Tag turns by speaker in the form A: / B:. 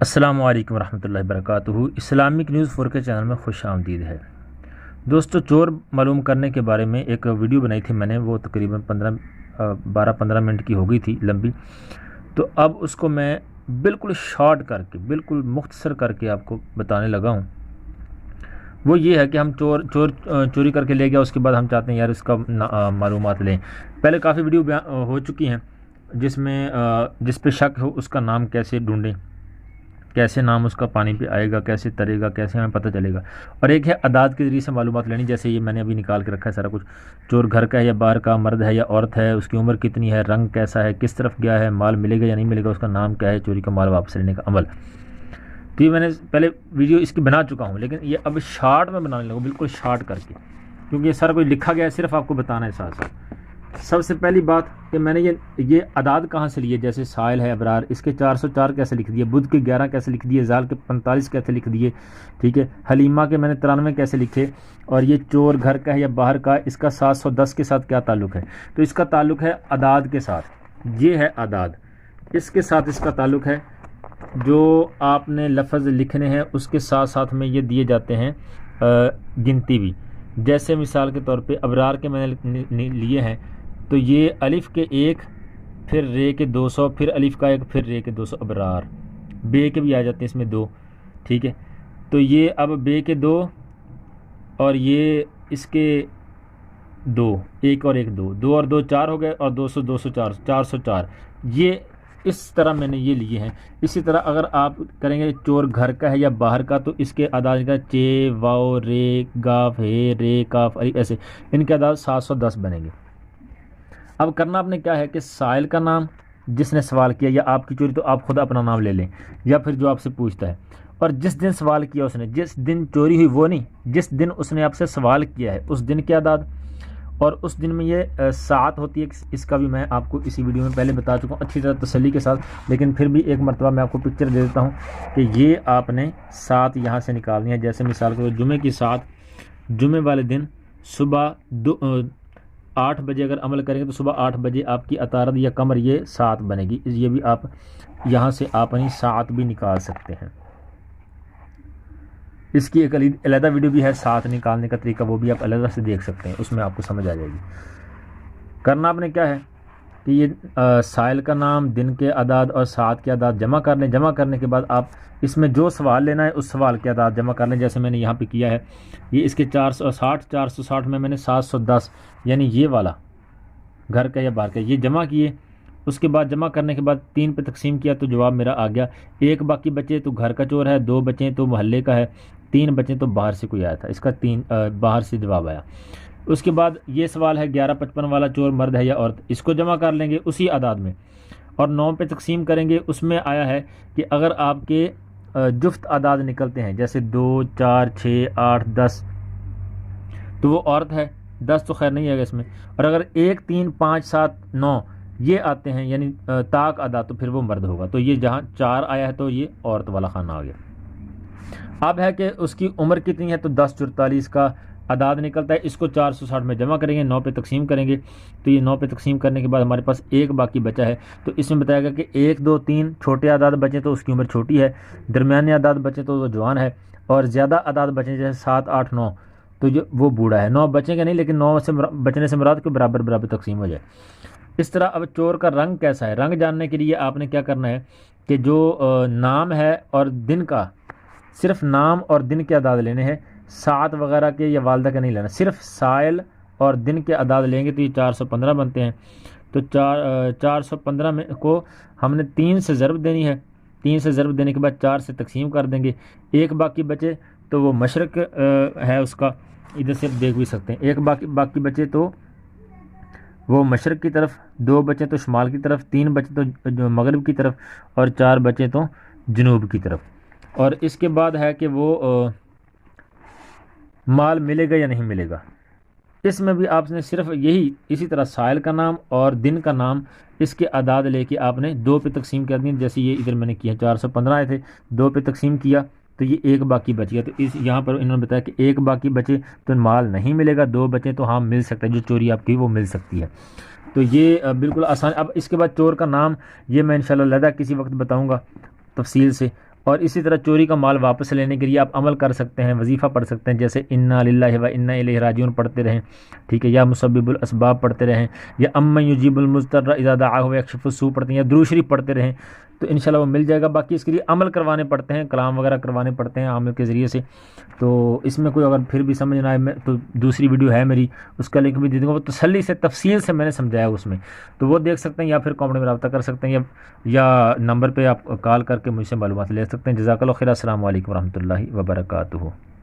A: السلام علیکم ورحمۃ اللہ وبرکاتہ۔ اسلامک نیوز 4 چینل میں خوش آمدید ہے دوستو۔ چور معلوم کرنے کے بارے میں ایک ویڈیو بنائی تھی میں نے، وہ تقریباً 12-15 منٹ کی ہو گئی تھی لمبی، تو اب اس کو میں بالکل شارٹ کر کے، بالکل مختصر کر کے آپ کو بتانے لگا ہوں۔ وہ یہ ہے کہ ہم چوری کر کے لے گیا، اس کے بعد ہم چاہتے ہیں یار اس کا معلومات لیں۔ پہلے کافی ویڈیو ہو چکی ہیں جس پہ شک ہو اس کا نام کیسے ڈھونڈیں، کیسے نام اس کا پانی پہ آئے گا، کیسے ترے گا، کیسے ہمیں پتہ چلے گا۔ اور ایک ہے اعداد کے ذریعے سے معلومات لینی، جیسے یہ میں نے ابھی نکال کے رکھا ہے سارا کچھ۔ چور گھر کا ہے یا باہر کا، مرد ہے یا عورت ہے، اس کی عمر کتنی ہے، رنگ کیسا ہے، کس طرف گیا ہے، مال ملے گا یا نہیں ملے گا، اس کا نام کیا ہے، چوری کا مال واپس لینے کا عمل۔ تو یہ میں نے پہلے ویڈیو اس کی بنا چکا ہوں، لیکن یہ اب شارٹ میں بنانے لگا، بالکل شارٹ کر کے، کیونکہ یہ سارا کچھ لکھا گیا ہے، صرف آپ کو بتانا ہے ساتھ ساتھ۔ سب سے پہلی بات کہ میں نے یہ اعداد کہاں سے لیے، جیسے سائل ہے ابرار، اس کے 404 کیسے لکھ دیے، بدھ کے 11 کیسے لکھ دیے، زال کے 45 کیسے لکھ دیے، ٹھیک ہے۔ حلیمہ کے میں نے 93 کیسے لکھے، اور یہ چور گھر کا ہے یا باہر کا، اس کا 710 کے ساتھ کیا تعلق ہے۔ تو اس کا تعلق ہے اعداد کے ساتھ، یہ ہے اعداد، اس کے ساتھ اس کا تعلق ہے۔ جو آپ نے لفظ لکھنے ہیں اس کے ساتھ ساتھ میں یہ دیے جاتے ہیں گنتی بھی، جیسے مثال کے طور پہ ابرار کے میں نے لیے ہیں، تو یہ الف کے 1، پھر رے کے 200، پھر الف کا 1، پھر رے کے 200 ابرار۔ بے کے بھی آ جاتے ہیں اس میں 2، ٹھیک ہے۔ تو یہ اب بے کے 2 اور یہ اس کے 2، 1 اور 1 2 اور 2 4 ہو گئے، اور 200 204 404، یہ اس طرح میں نے یہ لیے ہیں۔ اسی طرح اگر آپ کریں گے چور گھر کا ہے یا باہر کا، تو اس کے اعداد کا چے واو رے گاف ہے رے کاف علی، ایسے ان کے اعداد 710 بنیں گے۔ اب کرنا آپ نے کیا ہے کہ سائل کا نام، جس نے سوال کیا، یا آپ کی چوری تو آپ خود اپنا نام لے لیں، یا پھر جو آپ سے پوچھتا ہے، اور جس دن سوال کیا اس نے، جس دن چوری ہوئی وہ نہیں، جس دن اس نے آپ سے سوال کیا ہے اس دن کے اعداد، اور اس دن میں یہ ساعت ہوتی ہے، اس کا بھی میں آپ کو اسی ویڈیو میں پہلے بتا چکا ہوں اچھی طرح تسلی کے ساتھ، لیکن پھر بھی ایک مرتبہ میں آپ کو پکچر دے دیتا ہوں کہ یہ آپ نے ساعت یہاں سے نکالنی ہے۔ جیسے مثال کے جمعے کی ساعت، جمعے والے دن صبح 8 بجے اگر عمل کریں گے تو صبح 8 بجے آپ کی عطارد یا قمر یہ ساعت بنے گی۔ یہ بھی آپ یہاں سے اپنی ساعت بھی نکال سکتے ہیں۔ اس کی ایک علیحدہ ویڈیو بھی ہے ساعت نکالنے کا طریقہ، وہ بھی آپ علیحدہ سے دیکھ سکتے ہیں، اس میں آپ کو سمجھ آ جائے گی۔ کرنا آپ نے کیا ہے کہ یہ سائل کا نام، دن کے اعداد اور ساعت کے اعداد جمع کر لیں۔ جمع کرنے کے بعد آپ اس میں جو سوال لینا ہے اس سوال کے اعداد جمع کر لیں، جیسے میں نے یہاں پہ کیا ہے۔ یہ اس کے 460 میں نے 710 یعنی یہ والا گھر کا یا باہر کا یہ جمع کیے۔ اس کے بعد جمع کرنے کے بعد 3 پہ تقسیم کیا تو جواب میرا آ گیا۔ 1 باقی بچے تو گھر کا چور ہے، 2 بچے تو محلے کا ہے، 3 بچے تو باہر سے کوئی آیا تھا، اس کا 3 باہر سے جواب آیا۔ اس کے بعد یہ سوال ہے 1155 والا چور مرد ہے یا عورت، اس کو جمع کر لیں گے اسی اعداد میں، اور 9 پہ تقسیم کریں گے۔ اس میں آیا ہے کہ اگر آپ کے جفت اعداد نکلتے ہیں، جیسے 2 4 6 8 10، تو وہ عورت ہے، 10 تو خیر نہیں ہے گا اس میں، اور اگر 1 3 5 7 9 یہ آتے ہیں یعنی طاق اعداد، تو پھر وہ مرد ہوگا۔ تو یہ جہاں 4 آیا ہے تو یہ عورت والا خانہ آ گیا۔ اب ہے کہ اس کی عمر کتنی ہے، تو 10 44 کا اعداد نکلتا ہے، اس کو 460 میں جمع کریں گے، 9 پہ تقسیم کریں گے، تو یہ 9 پہ تقسیم کرنے کے بعد ہمارے پاس 1 باقی بچا ہے۔ تو اس میں بتایا گا کہ 1 2 3 چھوٹے اعداد بچے تو اس کی عمر چھوٹی ہے، درمیانے اعداد بچے تو وہ جوان ہے، اور زیادہ اعداد بچے جیسے 7 8 9 تو وہ بوڑھا ہے۔ 9 بچیں گے نہیں، لیکن 9 سے بچنے سے مراد کے برابر تقسیم ہو جائے۔ اس طرح اب چور کا رنگ کیسا ہے، رنگ جاننے کے لیے آپ نے کیا کرنا ہے کہ جو نام ہے اور دن کا، صرف نام اور دن کے اعداد لینے ہیں، ساعت وغیرہ کے یا والدہ کا نہیں لینا، صرف سائل اور دن کے اعداد لیں گے تو یہ 415 بنتے ہیں۔ تو 415 میں کو ہم نے 3 سے ضرب دینی ہے، 3 سے ضرب دینے کے بعد 4 سے تقسیم کر دیں گے۔ 1 باقی بچے تو وہ مشرق ہے اس کا، ادھر سے دیکھ بھی سکتے ہیں۔ 1 باقی بچے تو وہ مشرق کی طرف، 2 بچے تو شمال کی طرف، 3 بچے تو مغرب کی طرف، اور 4 بچے تو جنوب کی طرف۔ اور اس کے بعد ہے کہ وہ مال ملے گا یا نہیں ملے گا۔ اس میں بھی آپ نے صرف اسی طرح سائل کا نام اور دن کا نام، اس کے اعداد لے کے آپ نے 2 پہ تقسیم کر دی، جیسے یہ ادھر میں نے کیا 415 آئے تھے، 2 پہ تقسیم کیا تو یہ 1 باقی بچ گیا۔ تو یہاں پر انہوں نے بتایا کہ 1 باقی بچے تو مال نہیں ملے گا، 2 بچے تو ہاں مل سکتا ہے، جو چوری آپ کی وہ مل سکتی ہے۔ تو یہ بالکل آسان۔ اب اس کے بعد چور کا نام یہ میں انشاءاللہ علیحدہ کسی وقت بتاؤں گا تفصیل سے، اور اسی طرح چوری کا مال واپس لینے کے لیے آپ عمل کر سکتے ہیں، وظیفہ پڑھ سکتے ہیں، جیسے انا للہ و انا الیہ راجعون پڑھتے رہیں، ٹھیک ہے، یا مسبب الاسباب پڑھتے رہیں، یا امن یجیب المضطر اذا دعاہ ویکشف السوء پڑھتے ہیں، یا درود شریف پڑھتے رہیں، تو انشاءاللہ وہ مل جائے گا۔ باقی اس کے لیے عمل کروانے پڑتے ہیں، کلام وغیرہ کروانے پڑتے ہیں عامل کے ذریعے سے۔ تو اس میں کوئی اگر پھر بھی سمجھ نہ آئے تو دوسری ویڈیو ہے میری، اس کا لنک بھی دے دوں گا، وہ تسلی سے تفصیل سے میں نے سمجھایا اس میں، تو وہ دیکھ سکتے ہیں، یا پھر کامنٹ میں رابطہ کر سکتے ہیں، یا نمبر پہ آپ کال کر کے مجھ سے معلومات لے سکتے ہیں۔ جزاک اللہ خیر، السلام علیکم ورحمۃ اللہ وبرکاتہ۔